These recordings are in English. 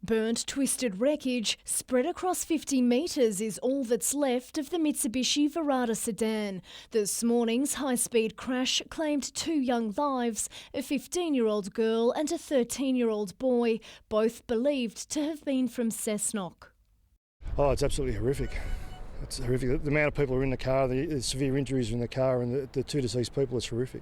Burnt, twisted wreckage spread across 50 metres is all that's left of the Mitsubishi Verada sedan. This morning's high-speed crash claimed 2 young lives, a 15-year-old girl and a 13-year-old boy, both believed to have been from Cessnock. Oh, it's absolutely horrific. It's horrific. The amount of people who are in the car, the severe injuries in the car, and the 2 deceased people, is horrific.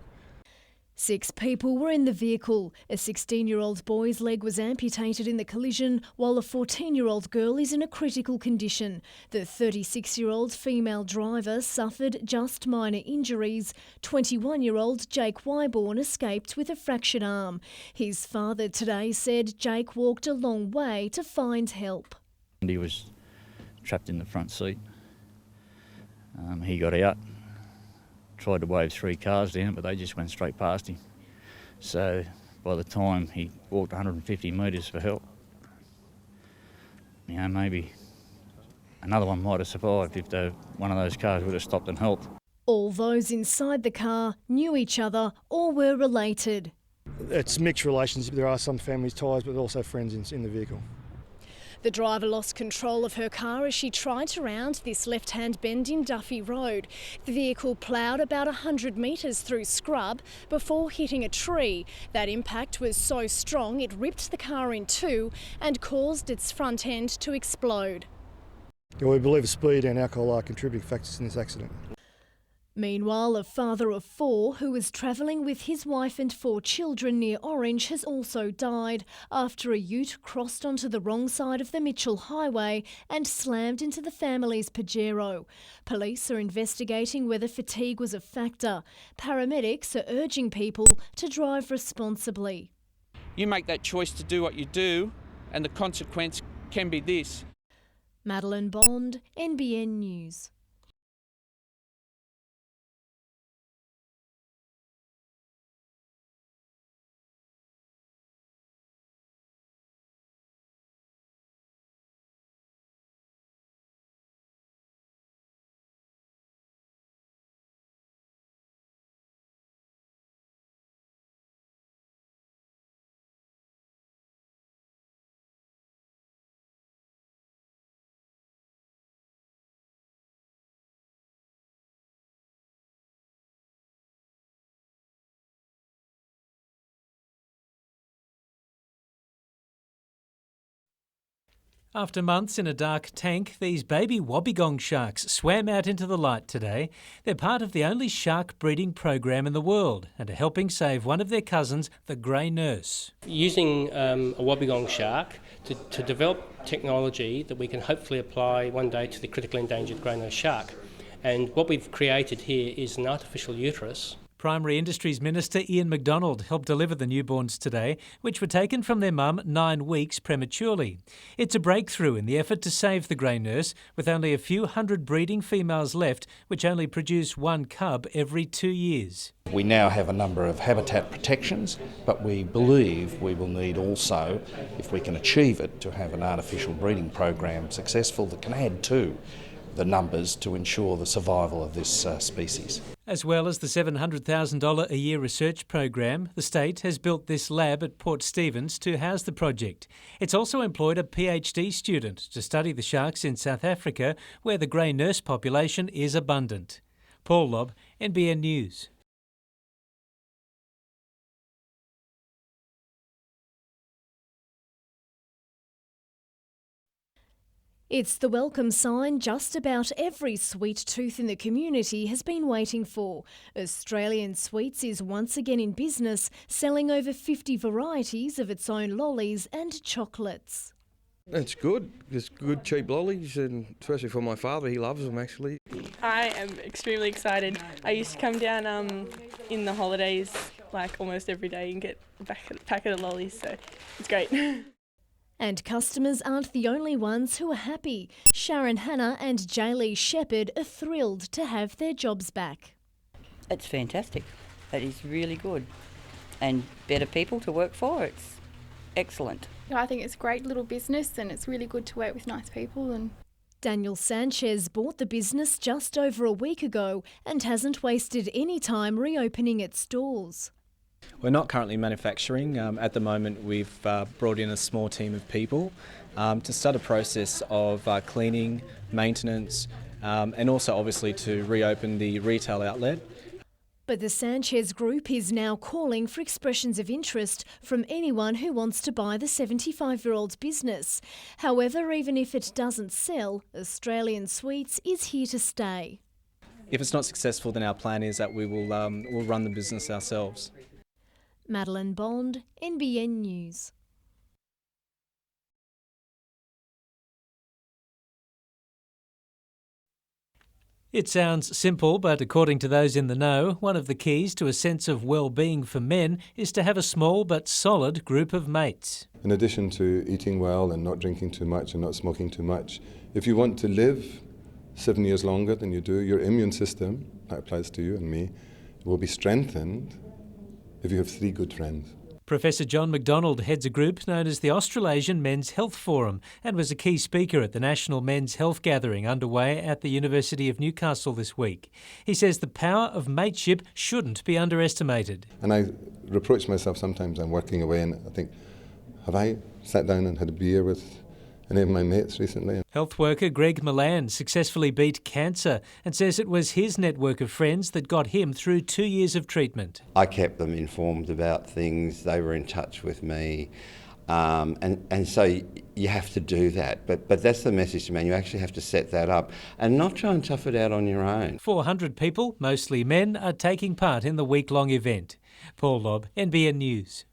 6 people were in the vehicle. A 16-year-old boy's leg was amputated in the collision, while a 14-year-old girl is in a critical condition. The 36-year-old female driver suffered just minor injuries. 21-year-old Jake Wyborn escaped with a fractured arm. His father today said Jake walked a long way to find help. He was trapped in the front seat. He got out. Tried to wave 3 cars down, but they just went straight past him. So by the time he walked 150 metres for help, maybe another one might have survived if one of those cars would have stopped and helped. All those inside the car knew each other or were related. It's mixed relations. There are some family ties, but also friends in the vehicle. The driver lost control of her car as she tried to round this left-hand bend in Duffy Road. The vehicle ploughed about 100 metres through scrub before hitting a tree. That impact was so strong it ripped the car in 2 and caused its front end to explode. Yeah, we believe speed and alcohol are contributing factors in this accident. Meanwhile, a father of 4 who was travelling with his wife and 4 children near Orange has also died after a ute crossed onto the wrong side of the Mitchell Highway and slammed into the family's Pajero. Police are investigating whether fatigue was a factor. Paramedics are urging people to drive responsibly. You make that choice to do what you do, and the consequence can be this. Madeline Bond, NBN News. After months in a dark tank, these baby wobbegong sharks swam out into the light today. They're part of the only shark breeding program in the world and are helping save one of their cousins, the grey nurse. Using a wobbegong shark to develop technology that we can hopefully apply one day to the critically endangered grey nurse shark. And what we've created here is an artificial uterus. Primary Industries Minister Ian MacDonald helped deliver the newborns today, which were taken from their mum 9 weeks prematurely. It's a breakthrough in the effort to save the grey nurse, with only a few hundred breeding females left, which only produce 1 cub every 2 years. We now have a number of habitat protections, but we believe we will need also, if we can achieve it, to have an artificial breeding program successful that can add to the numbers to ensure the survival of this species. As well as the $700,000 a year research program, the state has built this lab at Port Stephens to house the project. It's also employed a PhD student to study the sharks in South Africa, where the grey nurse population is abundant. Paul Lobb, NBN News. It's the welcome sign just about every sweet tooth in the community has been waiting for. Australian Sweets is once again in business, selling over 50 varieties of its own lollies and chocolates. It's good. It's good, cheap lollies, and especially for my father, he loves them actually. I am extremely excited. I used to come down in the holidays, like almost every day, and get a packet of lollies, so it's great. And customers aren't the only ones who are happy. Sharon Hanna and Jaylee Shepherd are thrilled to have their jobs back. It's fantastic. It is really good. And better people to work for. It's excellent. I think it's a great little business and it's really good to work with nice people. Daniel Sanchez bought the business just over a week ago and hasn't wasted any time reopening its doors. We're not currently manufacturing. At the moment we've brought in a small team of people to start a process of cleaning, maintenance, and also obviously to reopen the retail outlet. But the Sanchez Group is now calling for expressions of interest from anyone who wants to buy the 75-year-old's business. However, even if it doesn't sell, Australian Sweets is here to stay. If it's not successful, then our plan is that we'll run the business ourselves. Madeline Bond, NBN News. It sounds simple, but according to those in the know, one of the keys to a sense of well-being for men is to have a small but solid group of mates. In addition to eating well and not drinking too much and not smoking too much, if you want to live 7 years longer than you do, your immune system, that applies to you and me, will be strengthened if you have 3 good friends. Professor John McDonald heads a group known as the Australasian Men's Health Forum and was a key speaker at the National Men's Health Gathering underway at the University of Newcastle this week. He says the power of mateship shouldn't be underestimated. And I reproach myself sometimes. I'm working away and I think, have I sat down and had a beer with any of my mates recently? Health worker Greg Milan successfully beat cancer and says it was his network of friends that got him through 2 years of treatment. I kept them informed about things, they were in touch with me, and so you have to do that. But that's the message, man, you actually have to set that up and not try and tough it out on your own. 400 people, mostly men, are taking part in the week-long event. Paul Lobb, NBN News.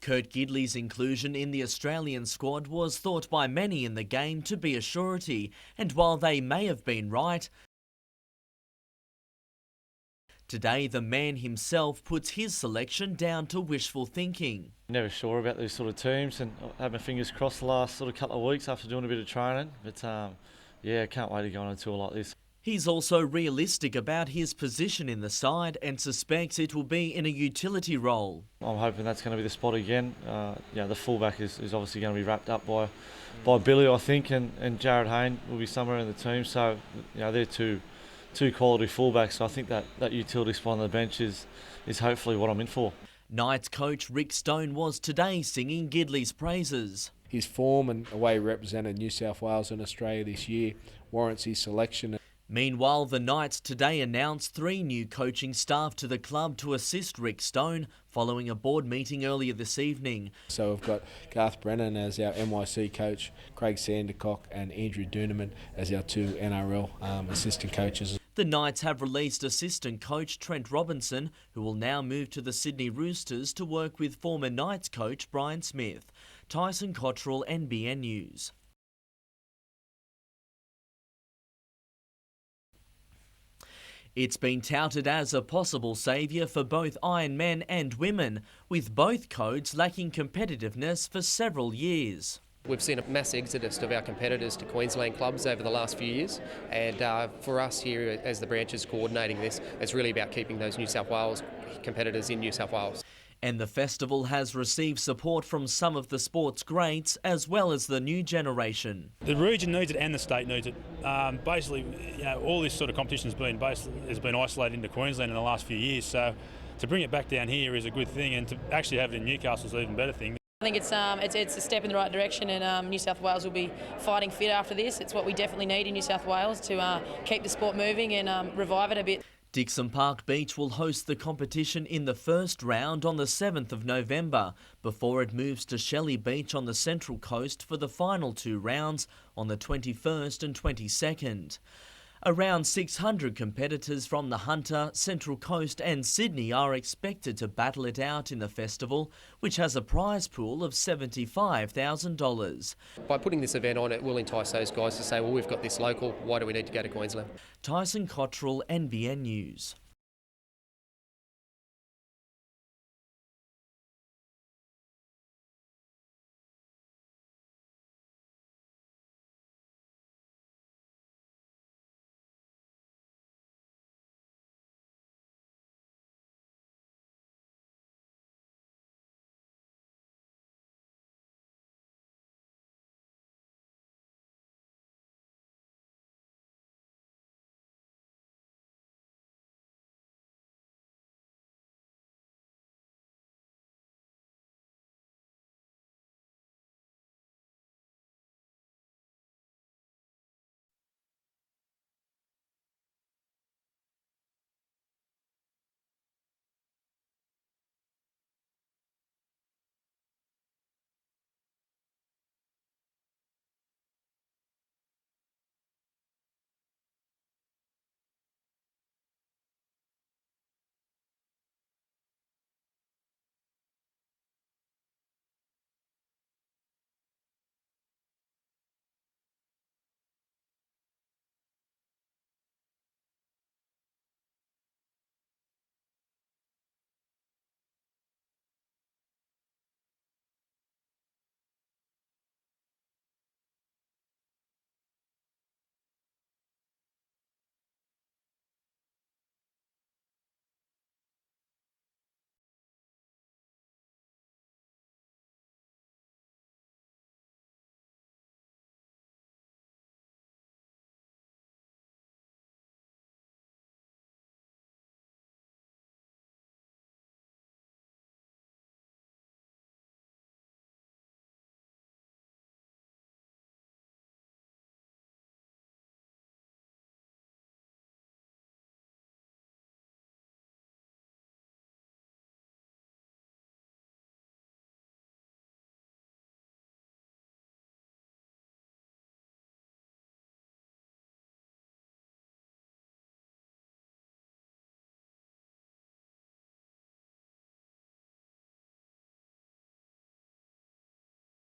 Kurt Gidley's inclusion in the Australian squad was thought by many in the game to be a surety, and while they may have been right, today the man himself puts his selection down to wishful thinking. Never sure about these sort of teams, and I had my fingers crossed the last sort of couple of weeks after doing a bit of training, but yeah, can't wait to go on a tour like this. He's also realistic about his position in the side and suspects it will be in a utility role. I'm hoping that's going to be the spot again. The fullback is obviously going to be wrapped up by Billy, I think, and Jared Hayne will be somewhere in the team. So they're two quality fullbacks. So I think that utility spot on the bench is hopefully what I'm in for. Knights coach Rick Stone was today singing Gidley's praises. His form and the way he represented New South Wales and Australia this year warrants his selection. Meanwhile, the Knights today announced 3 new coaching staff to the club to assist Rick Stone following a board meeting earlier this evening. So we've got Garth Brennan as our NYC coach, Craig Sandercock and Andrew Doonerman as our 2 NRL assistant coaches. The Knights have released assistant coach Trent Robinson, who will now move to the Sydney Roosters to work with former Knights coach Brian Smith. Tyson Cottrell, NBN News. It's been touted as a possible saviour for both Iron men and women, with both codes lacking competitiveness for several years. We've seen a mass exodus of our competitors to Queensland clubs over the last few years, and for us here as the branches coordinating this, it's really about keeping those New South Wales competitors in New South Wales. And the festival has received support from some of the sport's greats as well as the new generation. The region needs it and the state needs it. Basically, all this sort of competition has been isolated into Queensland in the last few years, so to bring it back down here is a good thing, and to actually have it in Newcastle is an even better thing. I think it's a step in the right direction, and New South Wales will be fighting fit after this. It's what we definitely need in New South Wales to keep the sport moving and revive it a bit. Dixon Park Beach will host the competition in the first round on the 7th of November, before it moves to Shelley Beach on the Central Coast for the final 2 rounds on the 21st and 22nd. Around 600 competitors from the Hunter, Central Coast and Sydney are expected to battle it out in the festival, which has a prize pool of $75,000. By putting this event on, it will entice those guys to say, well, we've got this local, why do we need to go to Queensland? Tyson Cottrell, NBN News.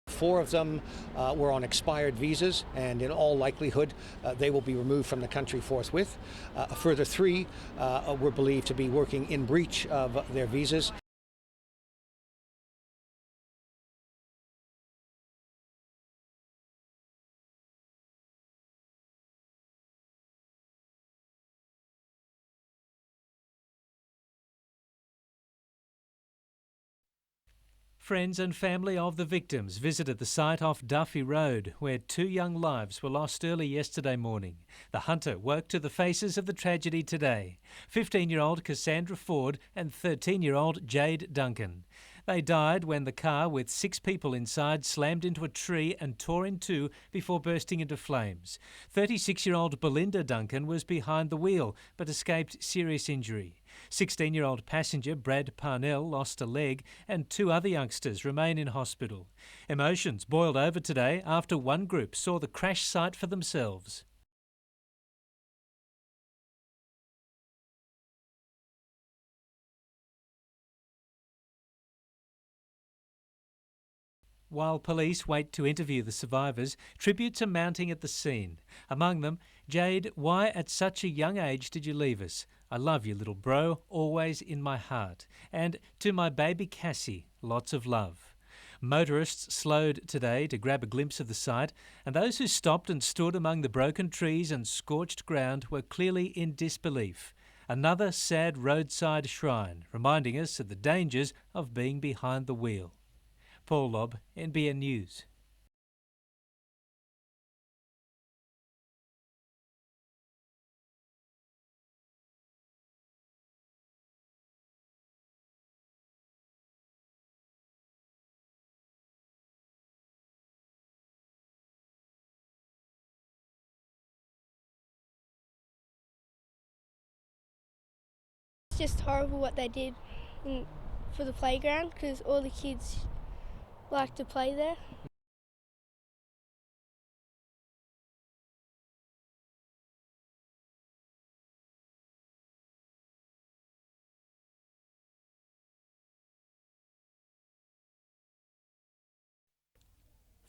Four of them were on expired visas, and in all likelihood they will be removed from the country forthwith. A further three were believed to be working in breach of their visas. Friends and family of the victims visited the site off Duffy Road, where 2 young lives were lost early yesterday morning. The Hunter woke to the faces of the tragedy today. 15-year-old Cassandra Ford and 13-year-old Jade Duncan. They died when the car with 6 people inside slammed into a tree and tore in two before bursting into flames. 36-year-old Belinda Duncan was behind the wheel but escaped serious injury. 16-year-old passenger Brad Parnell lost a leg and 2 other youngsters remain in hospital. Emotions boiled over today after one group saw the crash site for themselves. While police wait to interview the survivors, tributes are mounting at the scene. Among them, Jade, why at such a young age did you leave us? I love you, little bro, always in my heart. And to my baby Cassie, lots of love. Motorists slowed today to grab a glimpse of the site, and those who stopped and stood among the broken trees and scorched ground were clearly in disbelief. Another sad roadside shrine, reminding us of the dangers of being behind the wheel. Paul Lobb, NBN News. It's just horrible what they did for the playground because all the kids like to play there.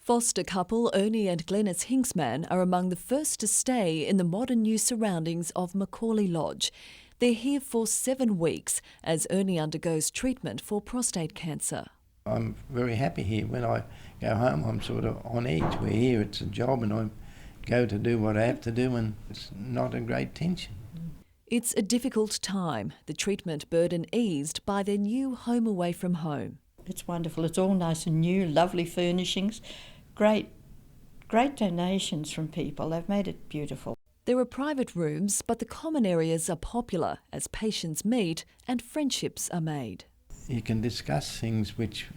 Foster couple Ernie and Glenys Hinksman are among the first to stay in the modern new surroundings of Macaulay Lodge. They're here for 7 weeks as Ernie undergoes treatment for prostate cancer. I'm very happy here. When I go home, I'm sort of on edge. We're here, it's a job, and I go to do what I have to do, and it's not a great tension. It's a difficult time. The treatment burden eased by their new home away from home. It's wonderful. It's all nice and new, lovely furnishings, great donations from people. They've made it beautiful. There are private rooms, but the common areas are popular as patients meet and friendships are made. You can discuss things which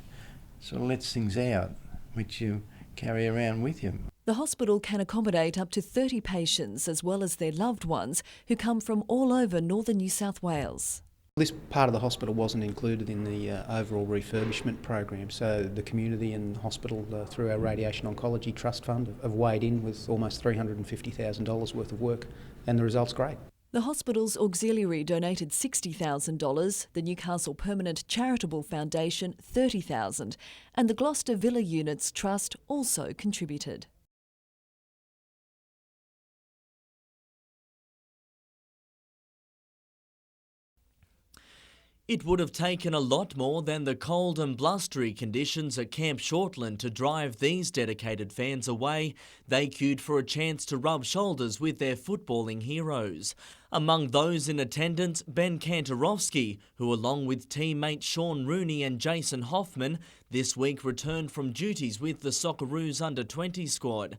sort of lets things out, which you carry around with you. The hospital can accommodate up to 30 patients as well as their loved ones who come from all over northern New South Wales. This part of the hospital wasn't included in the overall refurbishment program, so the community and the hospital, through our Radiation Oncology Trust Fund, have weighed in with almost $350,000 worth of work, and the result's great. The hospital's auxiliary donated $60,000, the Newcastle Permanent Charitable Foundation $30,000, and the Gloucester Villa Units Trust also contributed. It would have taken a lot more than the cold and blustery conditions at Camp Shortland to drive these dedicated fans away. They queued for a chance to rub shoulders with their footballing heroes. Among those in attendance, Ben Kantorowski, who along with teammates Sean Rooney and Jason Hoffman, this week returned from duties with the Socceroos under-20 squad.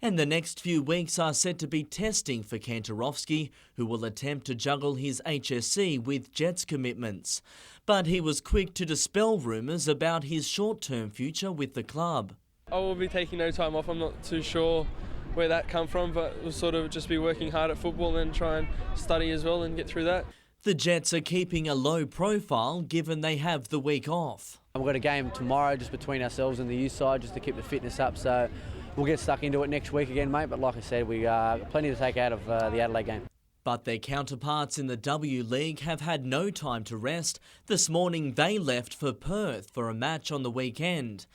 And the next few weeks are set to be testing for Kantorowski, who will attempt to juggle his HSC with Jets commitments. But he was quick to dispel rumours about his short-term future with the club. I will be taking no time off. I'm not too sure where that come from, but we'll sort of just be working hard at football and try and study as well and get through that. The Jets are keeping a low profile given they have the week off. We've got a game tomorrow just between ourselves and the youth side just to keep the fitness up, so we'll get stuck into it next week again, mate, but like I said, we plenty to take out of the Adelaide game. But their counterparts in the W League have had no time to rest. This morning they left for Perth for a match on the weekend.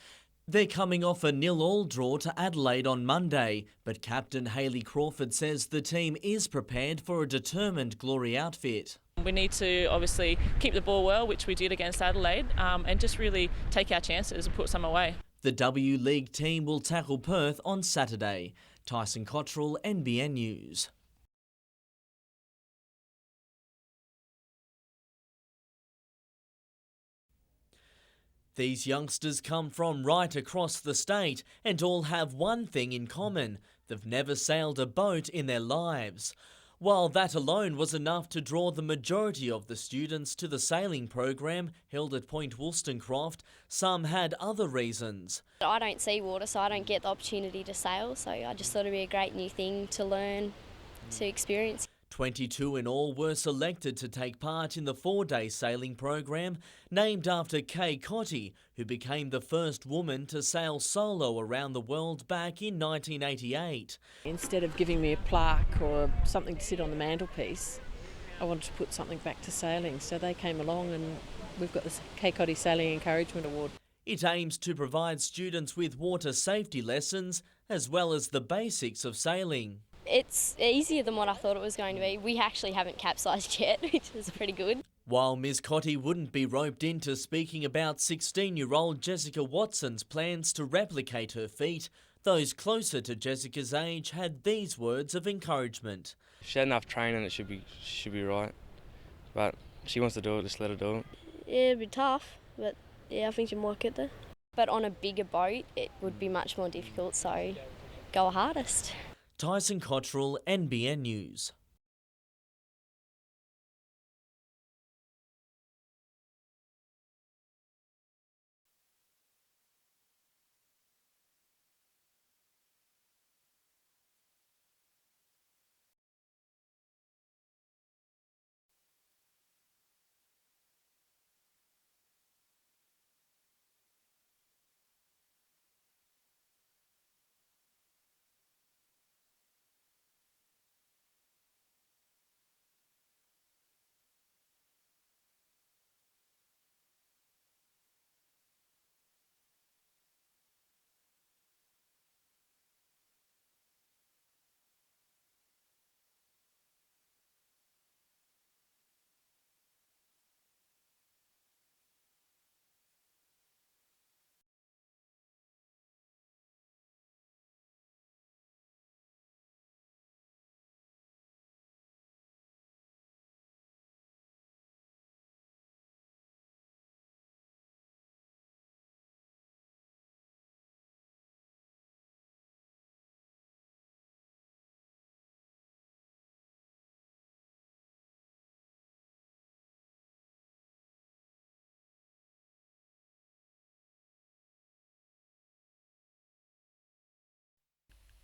They're coming off a 0-0 draw to Adelaide on Monday, but captain Hayley Crawford says the team is prepared for a determined Glory outfit. We need to obviously keep the ball well, which we did against Adelaide, and just really take our chances and put some away. The W League team will tackle Perth on Saturday. Tyson Cottrell, NBN News. These youngsters come from right across the state and all have one thing in common. They've never sailed a boat in their lives. While that alone was enough to draw the majority of the students to the sailing program held at Point Wollstonecroft, some had other reasons. I don't see water, so I don't get the opportunity to sail, so I just thought it'd be a great new thing to learn, to experience. 22 in all were selected to take part in the 4-day sailing program, named after Kay Cotty, who became the first woman to sail solo around the world back in 1988. Instead of giving me a plaque or something to sit on the mantelpiece, I wanted to put something back to sailing. So they came along and we've got the Kay Cotty Sailing Encouragement Award. It aims to provide students with water safety lessons as well as the basics of sailing. It's easier than what I thought it was going to be. We actually haven't capsized yet, which is pretty good. While Ms Cotty wouldn't be roped into speaking about 16-year-old Jessica Watson's plans to replicate her feat, those closer to Jessica's age had these words of encouragement. If she had enough training, it should be right. But she wants to do it, just let her do it. Yeah, it'd be tough, but yeah, I think she might get there. But on a bigger boat, it would be much more difficult, so go hardest. Tyson Cottrell, NBN News.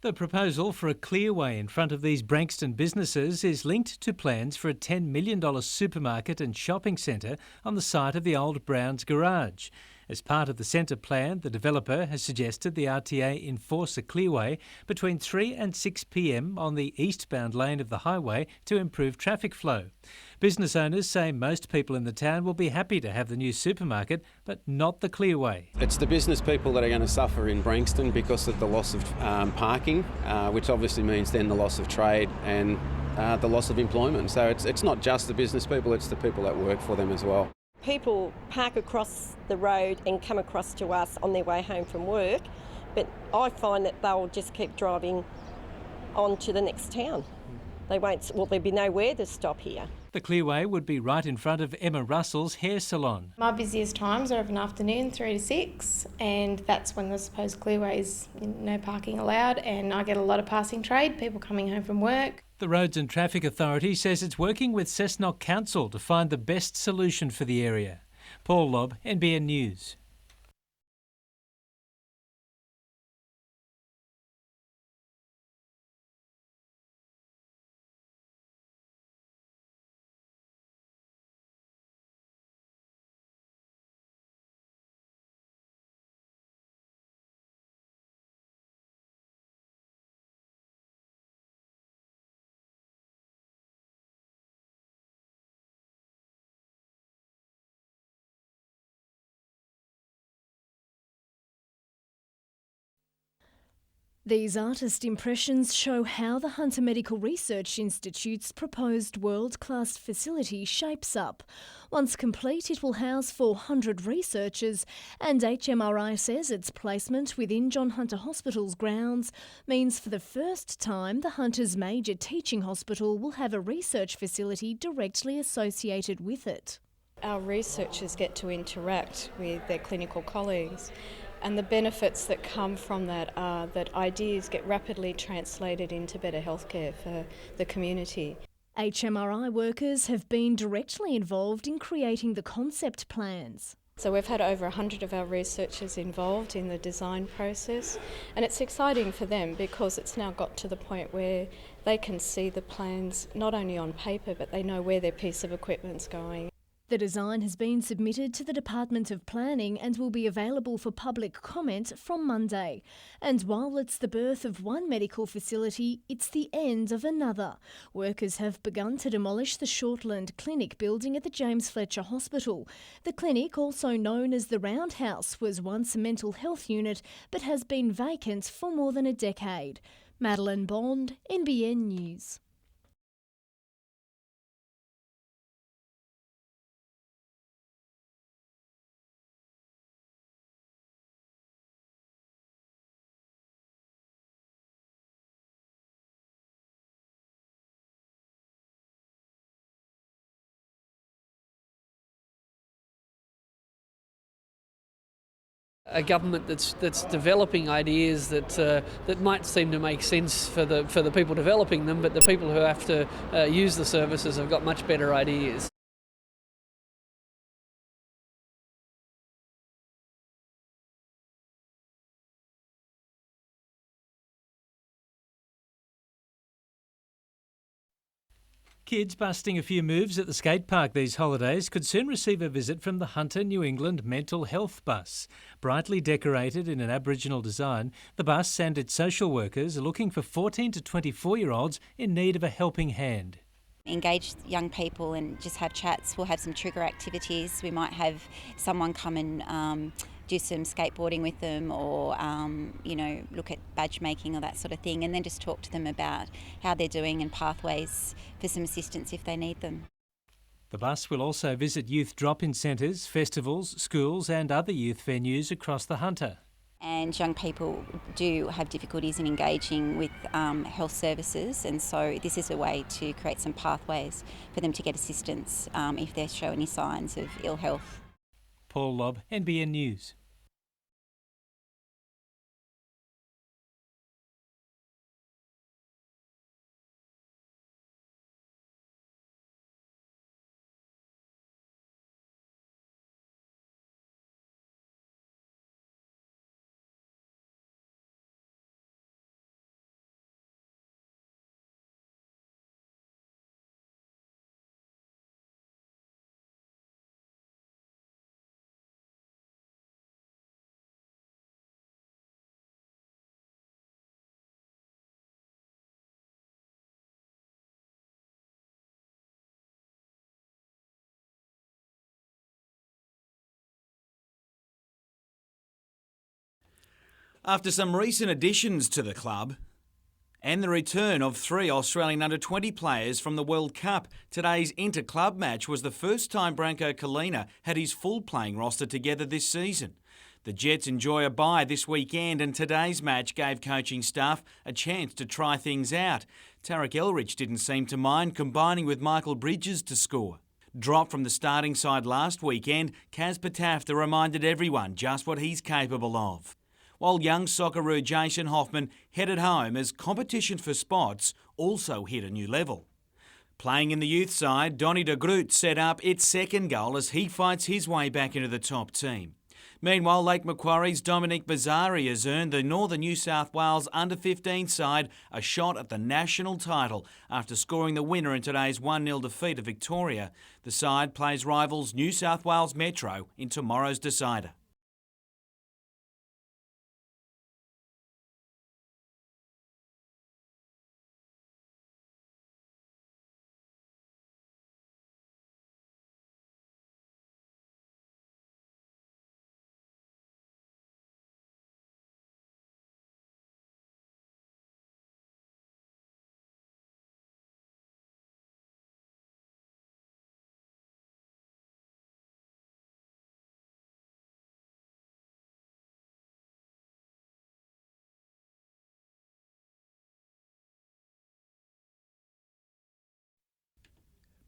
The proposal for a clearway in front of these Branxton businesses is linked to plans for a $10 million supermarket and shopping centre on the site of the old Browns garage. As part of the centre plan, the developer has suggested the RTA enforce a clearway between 3 and 6 p.m. on the eastbound lane of the highway to improve traffic flow. Business owners say most people in the town will be happy to have the new supermarket, but not the clearway. It's the business people that are going to suffer in Branxton because of the loss of parking, which obviously means then the loss of trade and the loss of employment. So it's not just the business people, it's the people that work for them as well. People park across the road and come across to us on their way home from work, but I find that they'll just keep driving on to the next town. They won't, well, there'll be nowhere to stop here. The clearway would be right in front of Emma Russell's hair salon. My busiest times are of an afternoon, 3 to 6, and that's when the supposed clearway is no parking allowed, and I get a lot of passing trade, people coming home from work. The Roads and Traffic Authority says it's working with Cessnock Council to find the best solution for the area. Paul Lobb, NBN News. These artist impressions show how the Hunter Medical Research Institute's proposed world-class facility shapes up. Once complete, it will house 400 researchers, and HMRI says its placement within John Hunter Hospital's grounds means for the first time the Hunter's major teaching hospital will have a research facility directly associated with it. Our researchers get to interact with their clinical colleagues. And the benefits that come from that are that ideas get rapidly translated into better healthcare for the community. HMRI workers have been directly involved in creating the concept plans. So we've had over 100 of our researchers involved in the design process, and it's exciting for them because it's now got to the point where they can see the plans not only on paper, but they know where their piece of equipment's going. The design has been submitted to the Department of Planning and will be available for public comment from Monday. And while it's the birth of one medical facility, it's the end of another. Workers have begun to demolish the Shortland Clinic building at the James Fletcher Hospital. The clinic, also known as the Roundhouse, was once a mental health unit but has been vacant for more than a decade. Madeline Bond, NBN News. A government that's developing ideas that might seem to make sense for the people developing them, but the people who have to use the services have got much better ideas. Kids busting a few moves at the skate park these holidays could soon receive a visit from the Hunter New England Mental Health Bus. Brightly decorated in an Aboriginal design, the bus and its social workers are looking for 14 to 24-year-olds in need of a helping hand. Engage young people and just have chats. We'll have some trigger activities. We might have someone come and do some skateboarding with them, or look at badge making or that sort of thing, and then just talk to them about how they're doing and pathways for some assistance if they need them. The bus will also visit youth drop-in centres, festivals, schools and other youth venues across the Hunter. And young people do have difficulties in engaging with health services, and so this is a way to create some pathways for them to get assistance if they show any signs of ill health. Paul Lobb, NBN News. After some recent additions to the club and the return of 3 Australian under-20 players from the World Cup, today's inter-club match was the first time Branko Kalina had his full playing roster together this season. The Jets enjoy a bye this weekend, and today's match gave coaching staff a chance to try things out. Tarek Elrich didn't seem to mind combining with Michael Bridges to score. Dropped from the starting side last weekend, Kaz Patafta reminded everyone just what he's capable of. While young Socceroo Jason Hoffman headed home as competition for spots also hit a new level. Playing in the youth side, Donny de Groot set up its second goal as he fights his way back into the top team. Meanwhile, Lake Macquarie's Dominic Bazzari has earned the Northern New South Wales under-15 side a shot at the national title after scoring the winner in today's 1-0 defeat of Victoria. The side plays rivals New South Wales Metro in tomorrow's decider.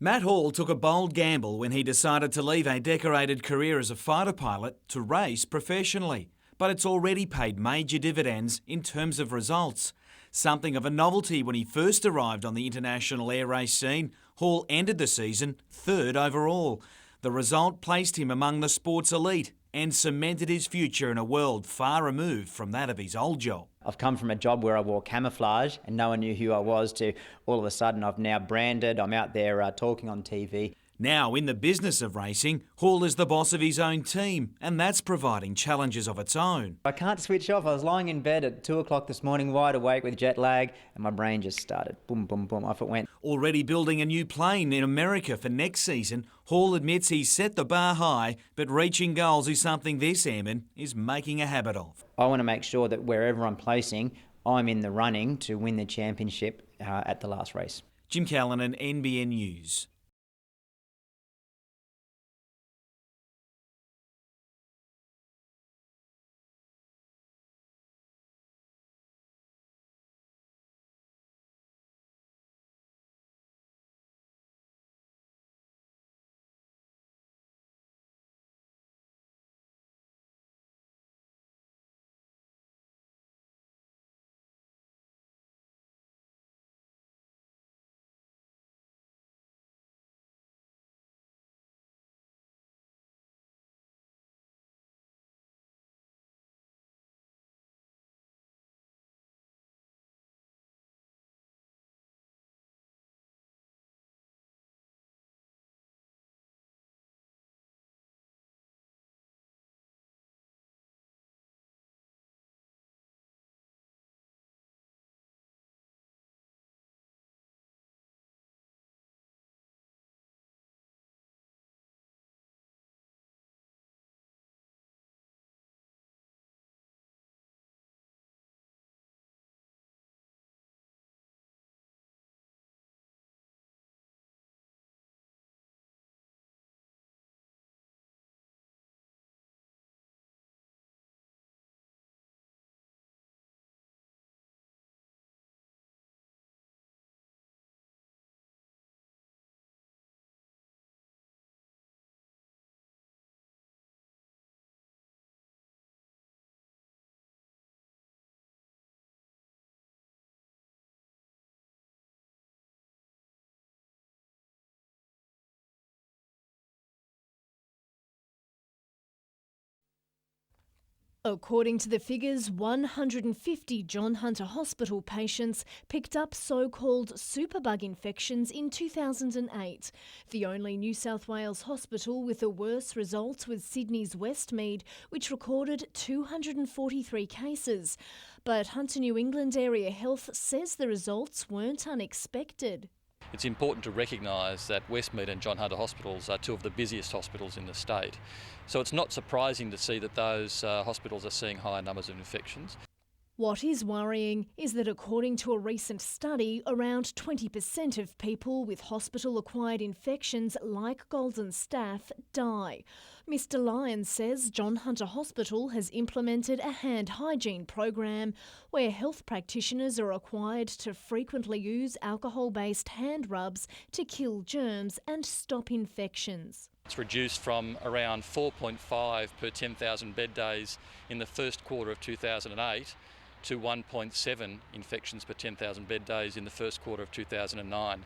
Matt Hall took a bold gamble when he decided to leave a decorated career as a fighter pilot to race professionally. But it's already paid major dividends in terms of results. Something of a novelty when he first arrived on the international air race scene, Hall ended the season 3rd overall. The result placed him among the sport's elite and cemented his future in a world far removed from that of his old job. I've come from a job where I wore camouflage and no one knew who I was to all of a sudden I've now branded, I'm out there talking on TV. Now in the business of racing, Hall is the boss of his own team, and that's providing challenges of its own. I can't switch off. I was lying in bed at 2 o'clock this morning, wide awake with jet lag, and my brain just started boom, boom, boom, off it went. Already building a new plane in America for next season, Hall admits he's set the bar high, but reaching goals is something this airman is making a habit of. I want to make sure that wherever I'm placing, I'm in the running to win the championship at the last race. Jim Callanan, NBN News. According to the figures, 150 John Hunter Hospital patients picked up so-called superbug infections in 2008. The only New South Wales hospital with a worse result was Sydney's Westmead, which recorded 243 cases. But Hunter New England Area Health says the results weren't unexpected. it's important to recognise that Westmead and John Hunter hospitals are two of the busiest hospitals in the state. So it's not surprising to see that those hospitals are seeing higher numbers of infections. What is worrying is that according to a recent study, around 20% of people with hospital-acquired infections like Golden Staph die. Mr Lyons says John Hunter Hospital has implemented a hand hygiene program where health practitioners are required to frequently use alcohol-based hand rubs to kill germs and stop infections. It's reduced from around 4.5 per 10,000 bed days in the first quarter of 2008 to 1.7 infections per 10,000 bed days in the first quarter of 2009.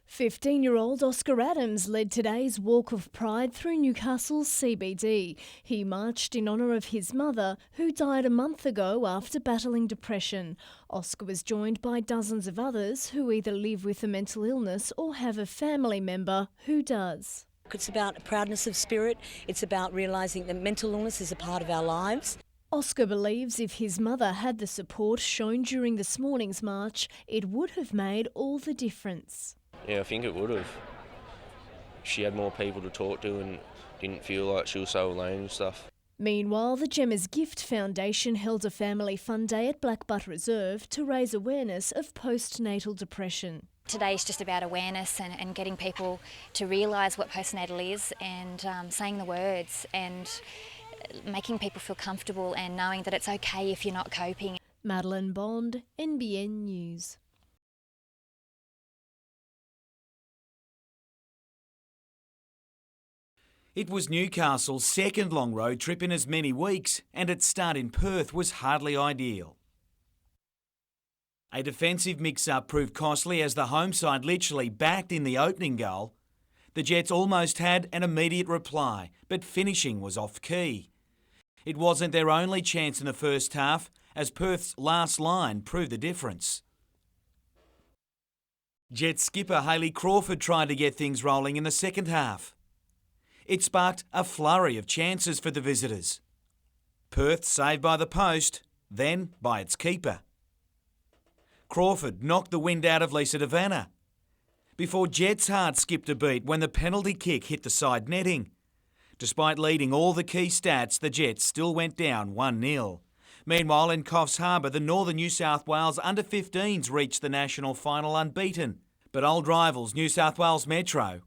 "15-year-old Oscar Adams led today's Walk of Pride through Newcastle's CBD. He marched in honour of his mother, who died a month ago after battling depression. Oscar was joined by dozens of others who either live with a mental illness or have a family member who does. It's about a proudness of spirit. It's about realising that mental illness is a part of our lives. Oscar believes if his mother had the support shown during this morning's march, it would have made all the difference. Yeah, I think it would have. She had more people to talk to and didn't feel like she was so alone and stuff. Meanwhile, the Gemma's Gift Foundation held a family fun day at Blackbutt Reserve to raise awareness of postnatal depression. Today is just about awareness and getting people to realise what postnatal is and saying the words and making people feel comfortable and knowing that it's okay if you're not coping. Madeline Bond, NBN News. It was Newcastle's second long road trip in as many weeks, and its start in Perth was hardly ideal. A defensive mix-up proved costly as the home side literally backed in the opening goal. The Jets almost had an immediate reply, but finishing was off-key. It wasn't their only chance in the first half, as Perth's last line proved the difference. Jets skipper Hayley Crawford tried to get things rolling in the second half. It sparked a flurry of chances for the visitors. Perth saved by the post, then by its keeper. Crawford knocked the wind out of Lisa Devanna before Jets' heart skipped a beat when the penalty kick hit the side netting. Despite leading all the key stats, the Jets still went down 1-0. Meanwhile, in Coffs Harbour, the Northern New South Wales under-15s reached the national final unbeaten. But old rivals New South Wales Metro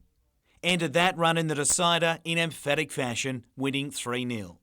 ended that run in the decider in emphatic fashion, winning 3-0.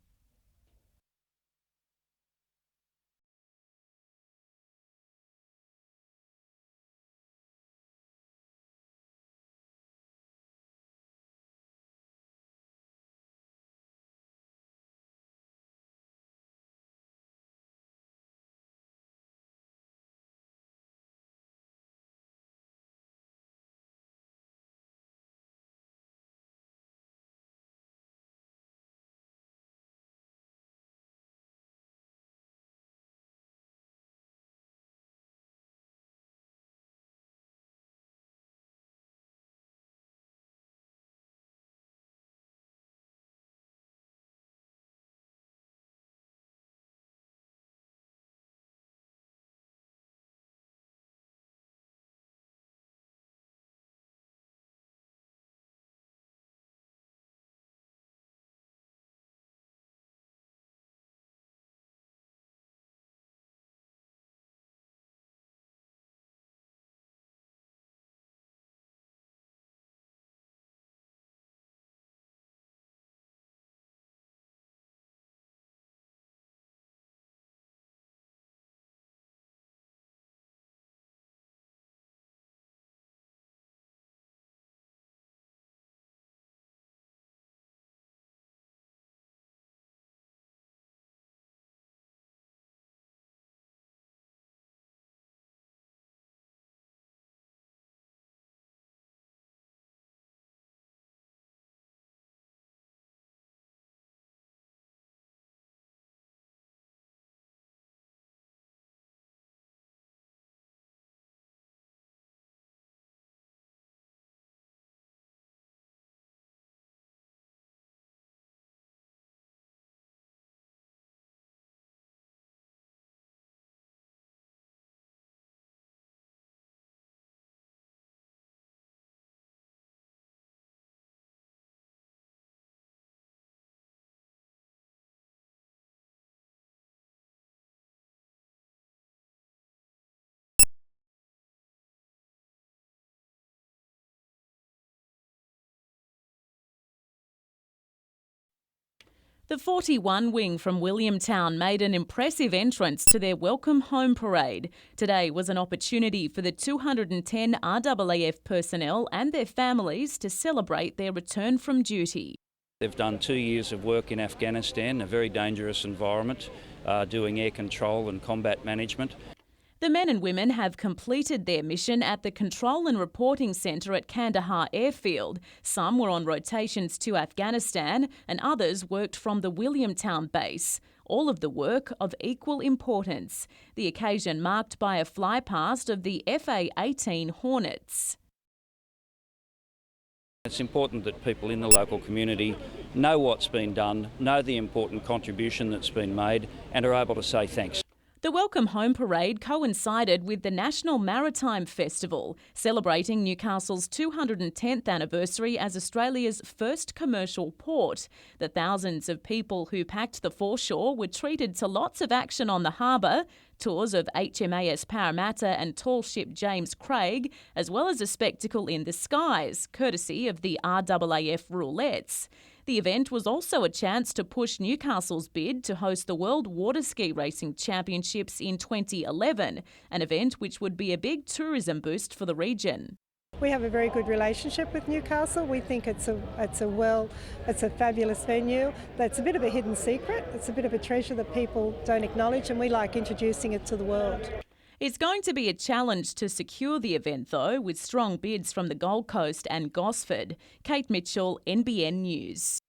The 41 wing from Williamtown made an impressive entrance to their Welcome Home parade. Today was an opportunity for the 210 RAAF personnel and their families to celebrate their return from duty. They've done 2 years of work in Afghanistan, a very dangerous environment, doing air control and combat management. The men and women have completed their mission at the Control and Reporting Centre at Kandahar Airfield. Some were on rotations to Afghanistan and others worked from the Williamtown base. All of the work of equal importance. The occasion marked by a flypast of the FA-18 Hornets. It's important that people in the local community know what's been done, know the important contribution that's been made and are able to say thanks. The Welcome Home parade coincided with the National Maritime Festival, celebrating Newcastle's 210th anniversary as Australia's first commercial port. The thousands of people who packed the foreshore were treated to lots of action on the harbour, tours of HMAS Parramatta and tall ship James Craig, as well as a spectacle in the skies, courtesy of the RAAF roulettes. The event was also a chance to push Newcastle's bid to host the World Water Ski Racing Championships in 2011, an event which would be a big tourism boost for the region. We have a very good relationship with Newcastle. We think it's a fabulous venue. That's a bit of a hidden secret. It's a bit of a treasure that people don't acknowledge, and we like introducing it to the world. It's going to be a challenge to secure the event, though, with strong bids from the Gold Coast and Gosford. Kate Mitchell, NBN News.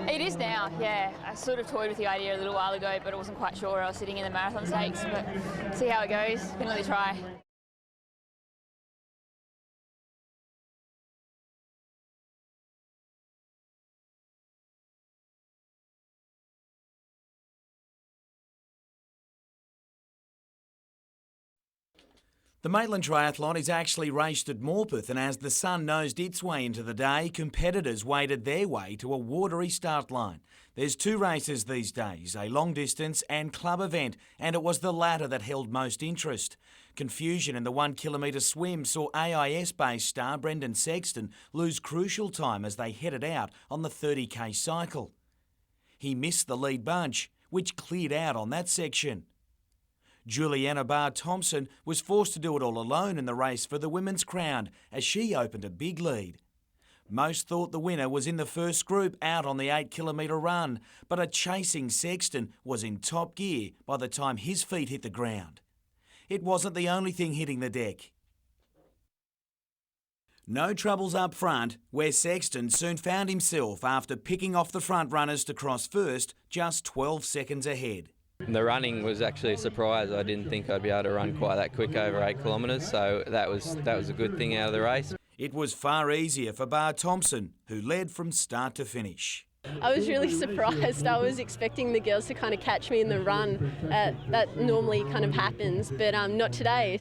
It is now, yeah. I sort of toyed with the idea a little while ago, but I wasn't quite sure where I was sitting in the marathon stakes, but see how it goes. Can really try. The Maitland Triathlon is actually raced at Morpeth, and as the sun nosed its way into the day, competitors waded their way to a watery start line. There's 2 races these days, a long distance and club event, and it was the latter that held most interest. Confusion in the 1 kilometre swim saw AIS-based star Brendan Sexton lose crucial time as they headed out on the 30k cycle. He missed the lead bunch, which cleared out on that section. Juliana Barr-Thompson was forced to do it all alone in the race for the women's crown as she opened a big lead. Most thought the winner was in the first group out on the 8 kilometre run, but a chasing Sexton was in top gear by the time his feet hit the ground. It wasn't the only thing hitting the deck. No troubles up front, where Sexton soon found himself after picking off the front runners to cross first, just 12 seconds ahead. The running was actually a surprise. I didn't think I'd be able to run quite that quick over 8 kilometres, so that was a good thing out of the race. It was far easier for Barr-Thompson, who led from start to finish. I was really surprised. I was expecting the girls to kind of catch me in the run. That normally kind of happens, but not today.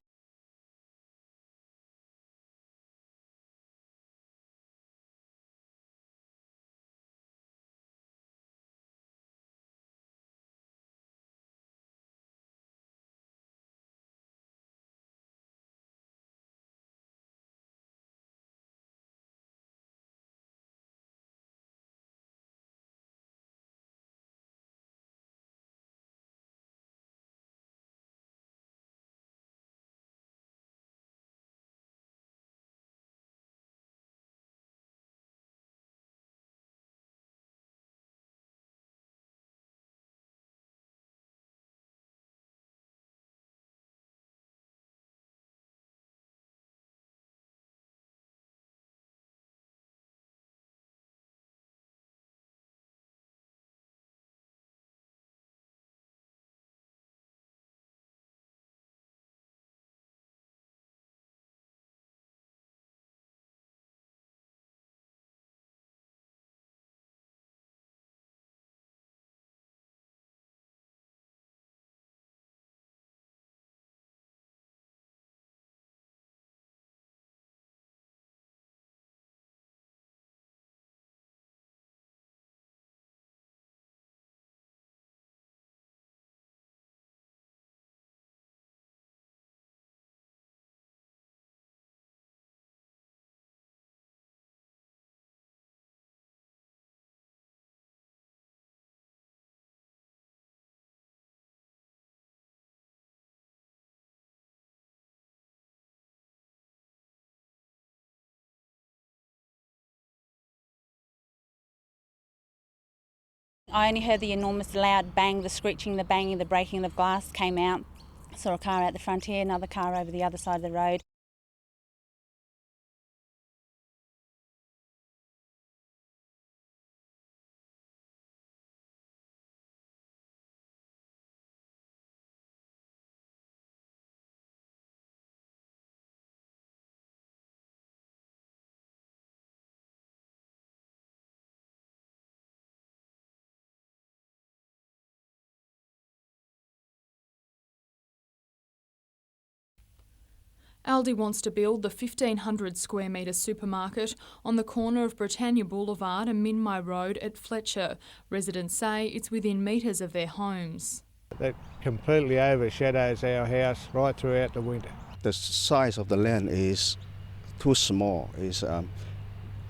I only heard the enormous loud bang, the screeching, the banging, the breaking of glass came out. Saw a car out the front here, another car over the other side of the road. Aldi wants to build the 1,500 square metre supermarket on the corner of Britannia Boulevard and Minmay Road at Fletcher. Residents say it's within metres of their homes. That completely overshadows our house right throughout the winter. The size of the land is too small. It's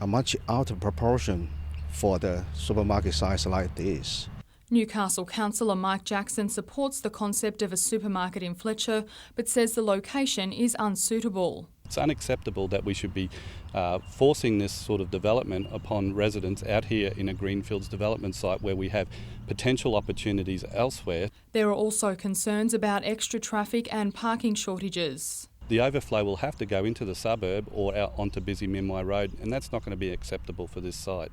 much out of proportion for the supermarket size like this. Newcastle councillor Mike Jackson supports the concept of a supermarket in Fletcher, but says the location is unsuitable. It's unacceptable that we should be forcing this sort of development upon residents out here in a greenfields development site where we have potential opportunities elsewhere. There are also concerns about extra traffic and parking shortages. The overflow will have to go into the suburb or out onto busy Minmay Road, and that's not going to be acceptable for this site.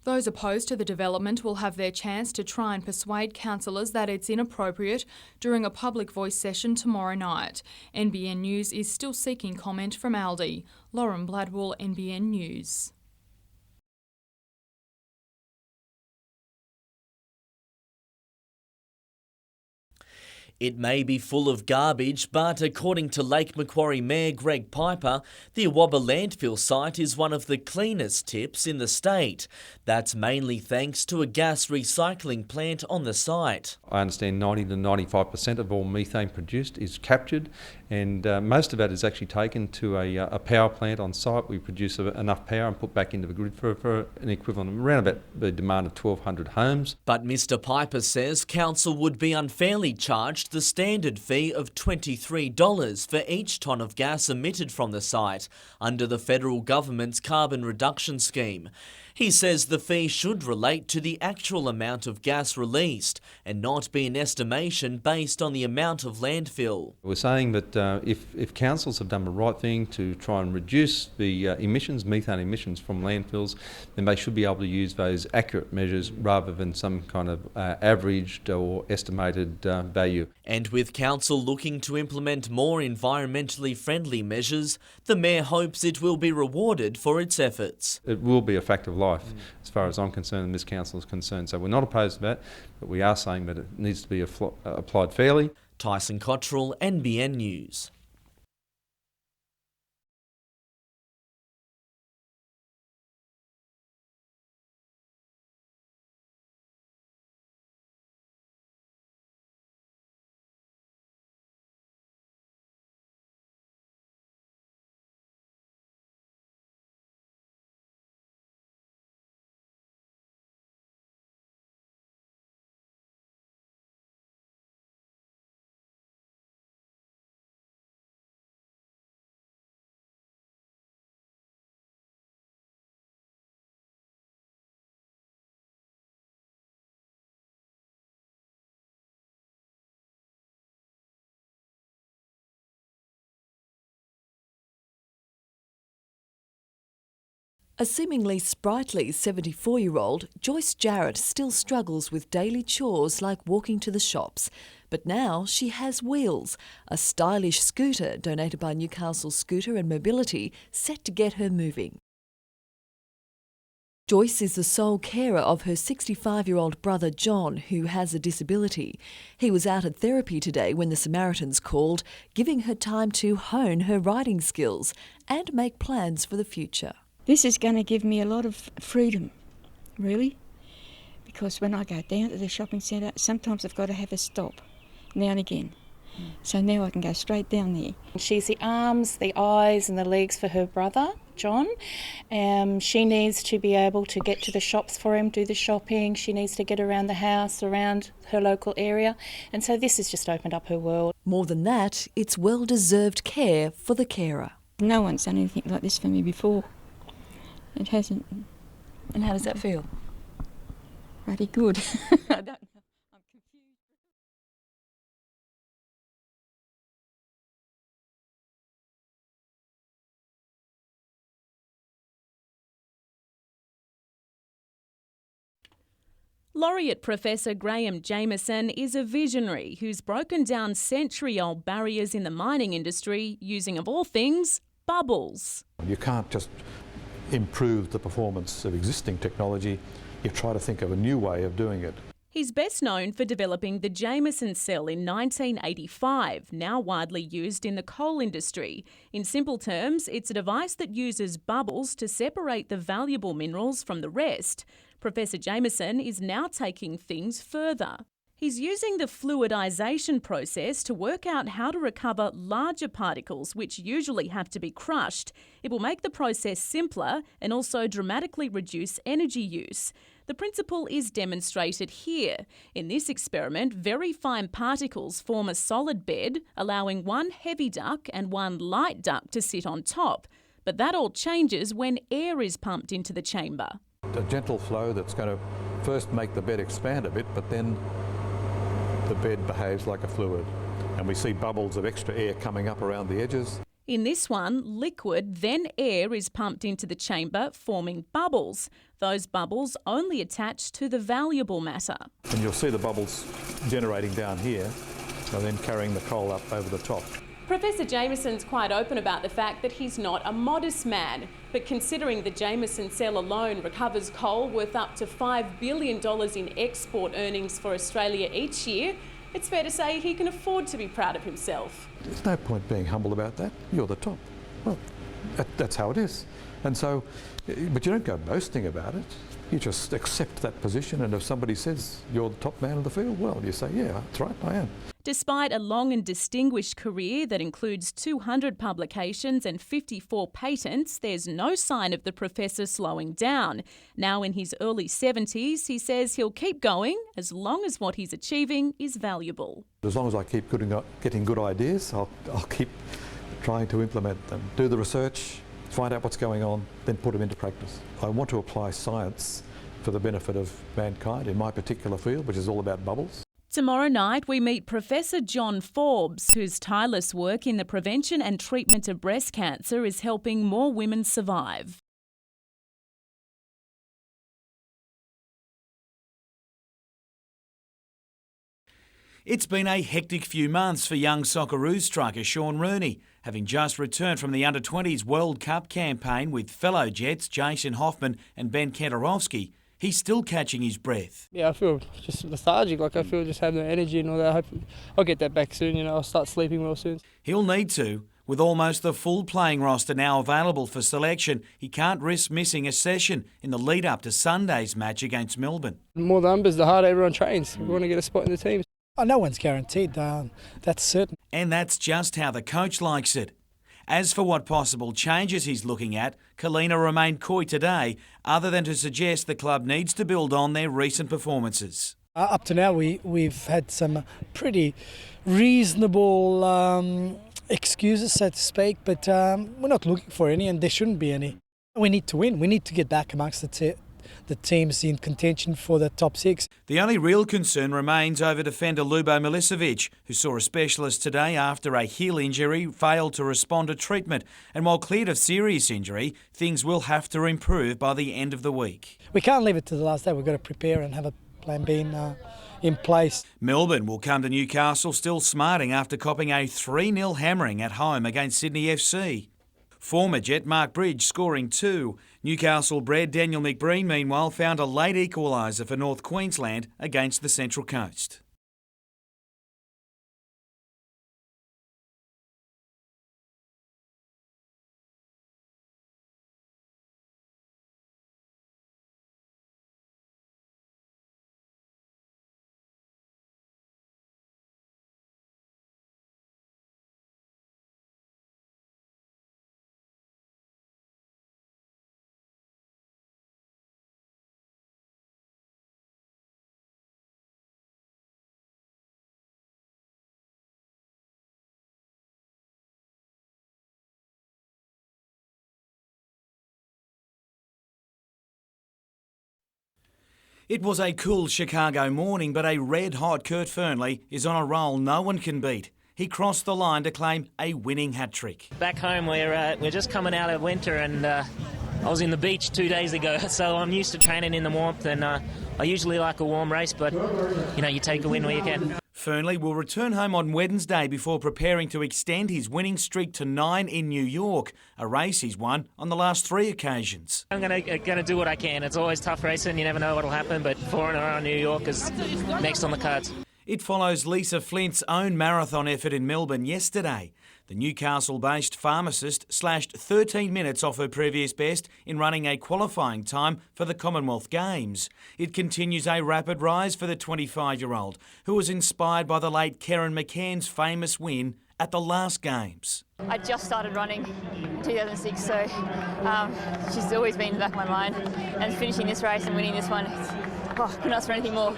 Those opposed to the development will have their chance to try and persuade councillors that it's inappropriate during a public voice session tomorrow night. NBN News is still seeking comment from Aldi. Lauren Bladwell, NBN News. It may be full of garbage, but according to Lake Macquarie Mayor Greg Piper, the Awabba landfill site is one of the cleanest tips in the state. That's mainly thanks to a gas recycling plant on the site. I understand 90 to 95% of all methane produced is captured, and most of that is actually taken to a power plant on site. We produce enough power and put back into the grid for an equivalent of around about the demand of 1,200 homes. But Mr Piper says council would be unfairly charged the standard fee of $23 for each tonne of gas emitted from the site under the federal government's carbon reduction scheme. He says the fee should relate to the actual amount of gas released and not be an estimation based on the amount of landfill. We're saying that if councils have done the right thing to try and reduce the methane emissions from landfills, then they should be able to use those accurate measures rather than some kind of averaged or estimated value. And with council looking to implement more environmentally friendly measures, the Mayor hopes it will be rewarded for its efforts. It will be a fact of life as far as I'm concerned and this council is concerned. So we're not opposed to that, but we are saying that it needs to be applied fairly. Tyson Cottrell, NBN News. A seemingly sprightly 74-year-old, Joyce Jarrett still struggles with daily chores like walking to the shops. But now she has wheels, a stylish scooter donated by Newcastle Scooter and Mobility set to get her moving. Joyce is the sole carer of her 65-year-old brother John, who has a disability. He was out at therapy today when the Samaritans called, giving her time to hone her riding skills and make plans for the future. This is going to give me a lot of freedom, really, because when I go down to the shopping centre, sometimes I've got to have a stop now and again. So now I can go straight down there. She's the arms, the eyes and the legs for her brother, John. She needs to be able to get to the shops for him, do the shopping. She needs to get around the house, around her local area. And so this has just opened up her world. More than that, it's well-deserved care for the carer. No one's done anything like this for me before. It hasn't. And how does that feel? Bloody good. I don't know. I'm confused. Laureate Professor Graham Jameson is a visionary who's broken down century-old barriers in the mining industry using, of all things, bubbles. You can't just improve the performance of existing technology, you try to think of a new way of doing it. He's best known for developing the Jameson cell in 1985, now widely used in the coal industry. In simple terms, it's a device that uses bubbles to separate the valuable minerals from the rest. Professor Jameson is now taking things further. He's using the fluidisation process to work out how to recover larger particles which usually have to be crushed. It will make the process simpler and also dramatically reduce energy use. The principle is demonstrated here. In this experiment, very fine particles form a solid bed, allowing one heavy duct and one light duct to sit on top. But that all changes when air is pumped into the chamber. A gentle flow that's going to first make the bed expand a bit, but then the bed behaves like a fluid. And we see bubbles of extra air coming up around the edges. In this one, liquid, then air is pumped into the chamber, forming bubbles. Those bubbles only attach to the valuable matter. And you'll see the bubbles generating down here and then carrying the coal up over the top. Professor Jameson's quite open about the fact that he's not a modest man, but considering the Jameson cell alone recovers coal worth up to $5 billion in export earnings for Australia each year, it's fair to say he can afford to be proud of himself. There's no point being humble about that. You're the top. Well, that's how it is. And so, but you don't go boasting about it. You just accept that position, and if somebody says you're the top man in the field, well, you say, yeah, that's right, I am. Despite a long and distinguished career that includes 200 publications and 54 patents, there's no sign of the professor slowing down. Now in his early 70s, he says he'll keep going as long as what he's achieving is valuable. As long as I keep getting good ideas, I'll keep trying to implement them. Do the research, find out what's going on, then put them into practice. I want to apply science for the benefit of mankind in my particular field, which is all about bubbles. Tomorrow night we meet Professor John Forbes, whose tireless work in the prevention and treatment of breast cancer is helping more women survive. It's been a hectic few months for young Socceroos striker Sean Rooney, having just returned from the Under-20s World Cup campaign with fellow Jets Jason Hoffman and Ben Kantarowski. He's still catching his breath. Yeah, I feel just lethargic, I feel just have no energy and all that. I hope I'll get that back soon, I'll start sleeping well soon. He'll need to. With almost the full playing roster now available for selection, he can't risk missing a session in the lead-up to Sunday's match against Melbourne. The more numbers, the harder everyone trains. We want to get a spot in the team. Oh, no one's guaranteed, that's certain. And that's just how the coach likes it. As for what possible changes he's looking at, Kalina remained coy today, other than to suggest the club needs to build on their recent performances. Up to now, we've had some pretty reasonable excuses, so to speak, but we're not looking for any, and there shouldn't be any. We need to win. We need to get back amongst the teams in contention for the top six. The only real concern remains over defender Lubo Milicevic, who saw a specialist today after a heel injury failed to respond to treatment. And while cleared of serious injury, things will have to improve by the end of the week. We can't leave it to the last day. We've got to prepare and have a plan B in place. Melbourne will come to Newcastle still smarting after copping a 3-0 hammering at home against Sydney FC. Former Jet Mark Bridge scoring 2. Newcastle-bred Daniel McBreen, meanwhile, found a late equaliser for North Queensland against the Central Coast. It was a cool Chicago morning, but a red-hot Kurt Fearnley is on a roll no one can beat. He crossed the line to claim a winning hat-trick. Back home, we're just coming out of winter, and I was in the beach 2 days ago, so I'm used to training in the warmth, and I usually like a warm race, but, you know, you take a win where you can. Fearnley will return home on Wednesday before preparing to extend his winning streak to 9 in New York, a race he's won on the last 3 occasions. I'm gonna do what I can. It's always tough racing, you never know what'll happen, but 4 in a row in New York is next on the cards. It follows Lisa Flint's own marathon effort in Melbourne yesterday. The Newcastle-based pharmacist slashed 13 minutes off her previous best in running a qualifying time for the Commonwealth Games. It continues a rapid rise for the 25-year-old, who was inspired by the late Karen McCann's famous win at the last Games. I just started running in 2006, so she's always been in the back of my mind. And finishing this race and winning this one, couldn't ask for anything more.